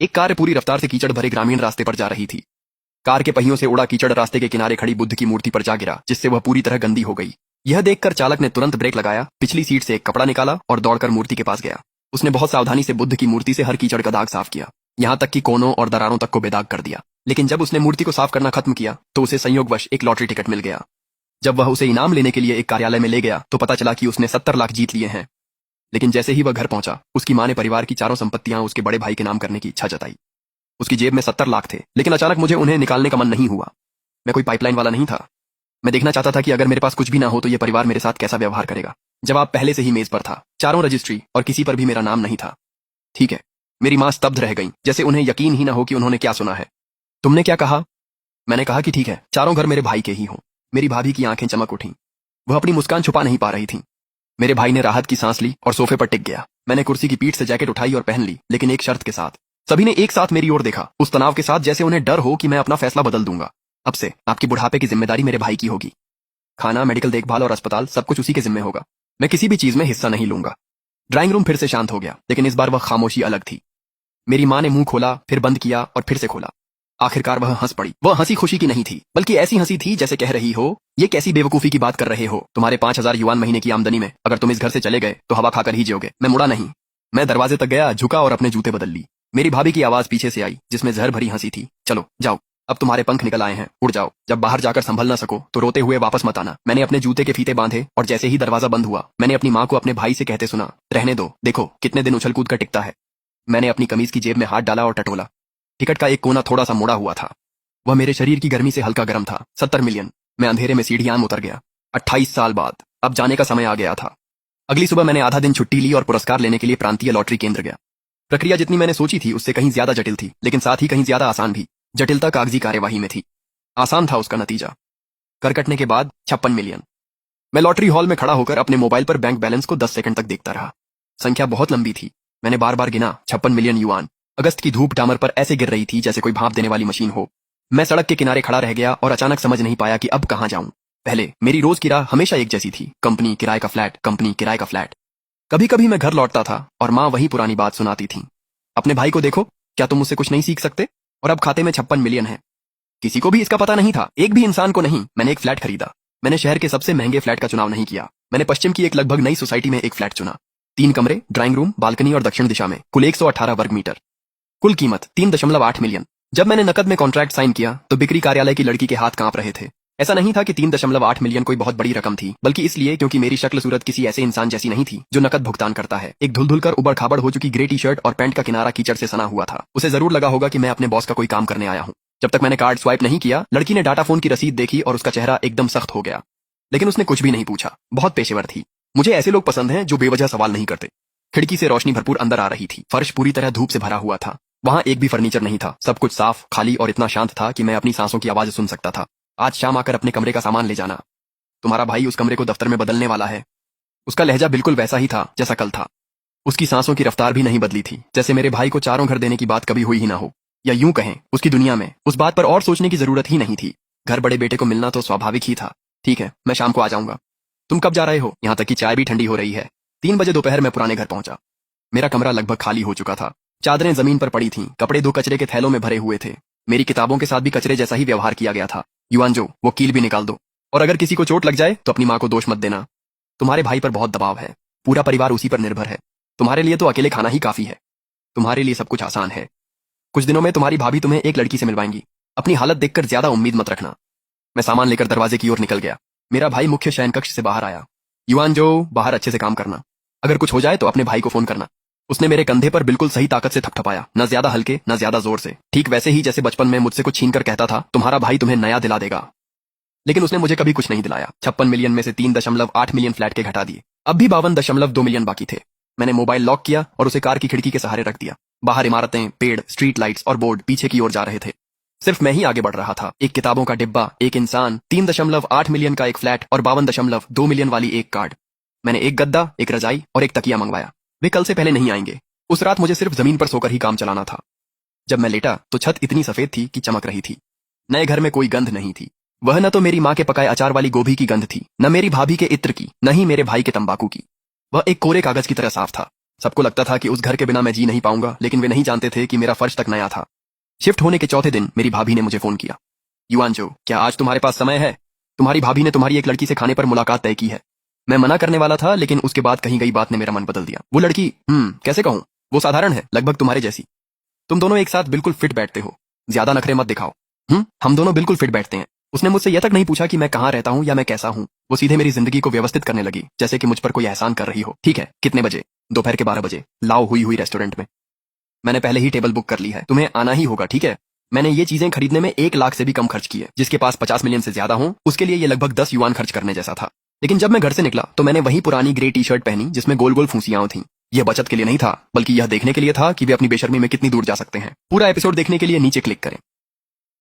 एक कार पूरी रफ्तार से कीचड़ भरे ग्रामीण रास्ते पर जा रही थी। कार के पहियों से उड़ा कीचड़ रास्ते के किनारे खड़ी बुद्ध की मूर्ति पर जा गिरा, जिससे वह पूरी तरह गंदी हो गई। यह देखकर चालक ने तुरंत ब्रेक लगाया, पिछली सीट से एक कपड़ा निकाला और दौड़कर मूर्ति के पास गया। उसने बहुत सावधानी से बुद्ध की मूर्ति से हर कीचड़ का दाग साफ किया, यहाँ तक कि कोनों और दरारों तक को बेदाग कर दिया। लेकिन जब उसने मूर्ति को साफ करना खत्म किया तो उसे संयोगवश एक लॉटरी टिकट मिल गया। जब वह उसे इनाम लेने के लिए एक कार्यालय में ले गया तो पता चला कि उसने 70 लाख जीत लिए हैं। लेकिन जैसे ही वह घर पहुंचा, उसकी मां ने परिवार की चारों संपत्तियां उसके बड़े भाई के नाम करने की इच्छा जताई। उसकी जेब में 70 लाख थे, लेकिन अचानक मुझे उन्हें निकालने का मन नहीं हुआ। मैं कोई पाइपलाइन वाला नहीं था। मैं देखना चाहता था कि अगर मेरे पास कुछ भी ना हो तो यह परिवार मेरे साथ कैसा व्यवहार करेगा। जवाब पहले से ही मेज पर था, चारों रजिस्ट्री और किसी पर भी मेरा नाम नहीं था। ठीक है। मेरी मां स्तब्ध रह गई, जैसे उन्हें यकीन ही ना हो कि उन्होंने क्या सुना है। तुमने क्या कहा? मैंने कहा कि ठीक है, चारों घर मेरे भाई के ही हों। मेरी भाभी की आंखें चमक उठीं। वह अपनी मुस्कान छुपा नहीं पा रही थी। मेरे भाई ने राहत की सांस ली और सोफे पर टिक गया। मैंने कुर्सी की पीठ से जैकेट उठाई और पहन ली, लेकिन एक शर्त के साथ। सभी ने एक साथ मेरी ओर देखा, उस तनाव के साथ जैसे उन्हें डर हो कि मैं अपना फैसला बदल दूंगा। अब से आपकी बुढ़ापे की जिम्मेदारी मेरे भाई की होगी। खाना, मेडिकल देखभाल और अस्पताल सब कुछ उसी के जिम्मे होगा। मैं किसी भी चीज में हिस्सा नहीं लूंगा। ड्राइंग रूम फिर से शांत हो गया, लेकिन इस बार वह खामोशी अलग थी। मेरी मां ने मुंह खोला, फिर बंद किया और फिर से खोला। आखिरकार वह हंस पड़ी। वह हंसी खुशी की नहीं थी, बल्कि ऐसी हंसी थी जैसे कह रही हो, ये कैसी बेवकूफी की बात कर रहे हो। तुम्हारे 5,000 युआन महीने की आमदनी में अगर तुम इस घर से चले गए तो हवा खाकर ही जियोगे। मैं मुड़ा नहीं। मैं दरवाजे तक गया, झुका और अपने जूते बदल ली। मेरी भाभी की आवाज पीछे से आई, जिसमें जहर भरी हंसी थी। चलो जाओ, अब तुम्हारे पंख निकल आए हैं, उड़ जाओ। जब बाहर जाकर संभल ना सको तो रोते हुए वापस मत आना। मैंने अपने जूते के फीते बांधे और जैसे ही दरवाजा बंद हुआ, मैंने अपनी मां को अपने भाई से कहते सुना, रहने दो, देखो कितने दिन उछल कूद कर टिकता है। मैंने अपनी कमीज की जेब में हाथ डाला और टटोला। टिकट का एक कोना थोड़ा सा मुड़ा हुआ था। वह मेरे शरीर की गर्मी से हल्का गर्म था। 70 मिलियन। मैं अंधेरे में सीढ़ियां उतर गया। 28 साल बाद अब जाने का समय आ गया था। अगली सुबह मैंने आधा दिन छुट्टी ली और पुरस्कार लेने के लिए प्रांतीय लॉटरी केंद्र गया। प्रक्रिया जितनी मैंने सोची थी उससे कहीं ज्यादा जटिल थी, लेकिन साथ ही कहीं ज्यादा आसान भी। जटिलता कागजी कार्यवाही में थी, आसान था उसका नतीजा। कर कटने के बाद 56 मिलियन। मैं लॉटरी हॉल में खड़ा होकर अपने मोबाइल पर बैंक बैलेंस को 10 सेकंड तक देखता रहा। संख्या बहुत लंबी थी। मैंने बार बार गिना, 56 मिलियन युआन। अगस्त की धूप डामर पर ऐसे गिर रही थी जैसे कोई भाप देने वाली मशीन हो। मैं सड़क के किनारे खड़ा रह गया और अचानक समझ नहीं पाया कि अब कहां जाऊं। पहले मेरी रोज की राह हमेशा एक जैसी थी, कंपनी, किराए का फ्लैट, कंपनी, किराए का फ्लैट। कभी कभी मैं घर लौटता था और मां वही पुरानी बात सुनाती थी, अपने भाई को देखो, क्या तुम मुझसे कुछ नहीं सीख सकते? और अब खाते में 56 मिलियन है। किसी को भी इसका पता नहीं था, एक भी इंसान को नहीं। मैंने एक फ्लैट खरीदा। मैंने शहर के सबसे महंगे फ्लैट का चुनाव नहीं किया। मैंने पश्चिम की एक लगभग नई सोसाइटी में एक फ्लैट चुना। 3 कमरे, ड्राइंग रूम, बालकनी और दक्षिण दिशा में, कुल 118 वर्ग मीटर। कुल कीमत 3.8 मिलियन। जब मैंने नकद में कॉन्ट्रैक्ट साइन किया तो बिक्री कार्यालय की लड़की के हाथ कांप रहे थे। ऐसा नहीं था कि 3.8 मिलियन कोई बहुत बड़ी रकम थी, बल्कि इसलिए क्योंकि मेरी शक्ल सूरत किसी ऐसे इंसान जैसी नहीं थी जो नकद भुगतान करता है। एक धुल धुल कर उबड़ खाबड़ हो चुकी ग्रे टी शर्ट और पैंट का किनारा कीचड़ से सना हुआ था। उसे जरूर लगा होगा कि मैं अपने बॉस का कोई काम करने आया हूँ। जब तक मैंने कार्ड स्वाइप नहीं किया, लड़की ने डाटा फोन की रसीद देखी और उसका चेहरा एकदम सख्त हो गया। लेकिन उसने कुछ भी नहीं पूछा। बहुत पेशेवर थी। मुझे ऐसे लोग पसंद हैं जो बेवजह सवाल नहीं करते। खिड़की से रोशनी भरपूर अंदर आ रही थी। फर्श पूरी तरह धूप से भरा हुआ था। वहां एक भी फर्नीचर नहीं था। सब कुछ साफ, खाली और इतना शांत था कि मैं अपनी सांसों की आवाज सुन सकता था। आज शाम आकर अपने कमरे का सामान ले जाना। तुम्हारा भाई उस कमरे को दफ्तर में बदलने वाला है। उसका लहजा बिल्कुल वैसा ही था जैसा कल था। उसकी सांसों की रफ्तार भी नहीं बदली थी, जैसे मेरे भाई को चारों घर देने की बात कभी हुई ही ना हो। या यूं कहें, उसकी दुनिया में उस बात पर और सोचने की जरूरत ही नहीं थी। घर बड़े बेटे को मिलना तो स्वाभाविक ही था। ठीक है, मैं शाम को आ जाऊंगा। तुम कब जा रहे हो? यहाँ तक कि चाय भी ठंडी हो रही है। 3 बजे दोपहर में पुराने घर पहुंचा। मेरा कमरा लगभग खाली हो चुका था। चादरें जमीन पर पड़ी थीं, कपड़े 2 कचरे के थैलों में भरे हुए थे। मेरी किताबों के साथ भी कचरे जैसा ही व्यवहार किया गया था। युआन जो, वो कील भी निकाल दो। और अगर किसी को चोट लग जाए तो अपनी मां को दोष मत देना। तुम्हारे भाई पर बहुत दबाव है। पूरा परिवार उसी पर निर्भर है। तुम्हारे लिए तो अकेले खाना ही काफी है। तुम्हारे लिए सब कुछ आसान है। कुछ दिनों में तुम्हारी भाभी तुम्हें एक लड़की से मिलवाएंगी। अपनी हालत देखकर ज्यादा उम्मीद मत रखना। मैं सामान लेकर दरवाजे की ओर निकल गया। मेरा भाई मुख्य शयन कक्ष से बाहर आया। युआन जो, बाहर अच्छे से काम करना। अगर कुछ हो जाए तो अपने भाई को फोन करना। उसने मेरे कंधे पर बिल्कुल सही ताकत से थपथपाया, न ज्यादा हल्के न ज्यादा जोर से। ठीक वैसे ही जैसे बचपन में मुझसे कुछ छीन कर कहता था, तुम्हारा भाई तुम्हें नया दिला देगा। लेकिन उसने मुझे कभी कुछ नहीं दिलाया। 56 मिलियन में से 3.8 मिलियन फ्लैट के घटा दिए। अब भी 52.2 मिलियन बाकी थे। मैंने मोबाइल लॉक किया और उसे कार की खिड़की के सहारे रख दिया। बाहर इमारतें, पेड़, स्ट्रीट लाइट्स और बोर्ड पीछे की ओर जा रहे थे। सिर्फ मैं ही आगे बढ़ रहा था। एक किताबों का डिब्बा, एक इंसान, 3.8 मिलियन का एक फ्लैट और 52.2 मिलियन वाली एक कार्ड। मैंने एक गद्दा, एक रजाई और एक तकिया मंगवाया। वे कल से पहले नहीं आएंगे। उस रात मुझे सिर्फ जमीन पर सोकर ही काम चलाना था। जब मैं लेटा तो छत इतनी सफेद थी कि चमक रही थी। नए घर में कोई गंध नहीं थी। वह न तो मेरी माँ के पकाए अचार वाली गोभी की गंध थी, न मेरी भाभी के इत्र की, न ही मेरे भाई के तंबाकू की। वह एक कोरे कागज की तरह साफ था। सबको लगता था कि उस घर के बिना मैं जी नहीं पाऊंगा, लेकिन वे नहीं जानते थे कि मेरा फर्श तक नया था। शिफ्ट होने के चौथे दिन मेरी भाभी ने मुझे फोन किया। युआनचो, क्या आज तुम्हारे पास समय है? तुम्हारी भाभी ने तुम्हारी एक लड़की से खाने पर मुलाकात तय की है। मैं मना करने वाला था, लेकिन उसके बाद कहीं गई बात ने मेरा मन बदल दिया। वो लड़की, कैसे कहूं, वो साधारण है, लगभग तुम्हारे जैसी। तुम दोनों एक साथ बिल्कुल फिट बैठते हो। ज्यादा नखरे मत दिखाओ। हम दोनों बिल्कुल फिट बैठते हैं। उसने मुझसे यह तक नहीं पूछा कि मैं कहाँ रहता हूँ या मैं कैसा हूँ। वो सीधे मेरी जिंदगी को व्यवस्थित करने लगी, जैसे कि मुझ पर कोई एहसान कर रही हो। ठीक है, कितने बजे? दोपहर के 12 बजे। लाओ हुई रेस्टोरेंट में। मैंने पहले ही टेबल बुक कर ली है, तुम्हें आना ही होगा, ठीक है? मैंने ये चीजें खरीदने में 1 लाख से भी कम खर्च किए। जिसके पास 50 मिलियन से ज्यादा हो, उसके लिए ये लगभग 10 युआन खर्च करने जैसा था। लेकिन जब मैं घर से निकला तो मैंने वही पुरानी ग्रे टी शर्ट पहनी जिसमें गोल गोल फूंसियां थीं। यह बचत के लिए नहीं था, बल्कि यह देखने के लिए था कि वे अपनी बेशर्मी में कितनी दूर जा सकते हैं। पूरा एपिसोड देखने के लिए नीचे क्लिक करें।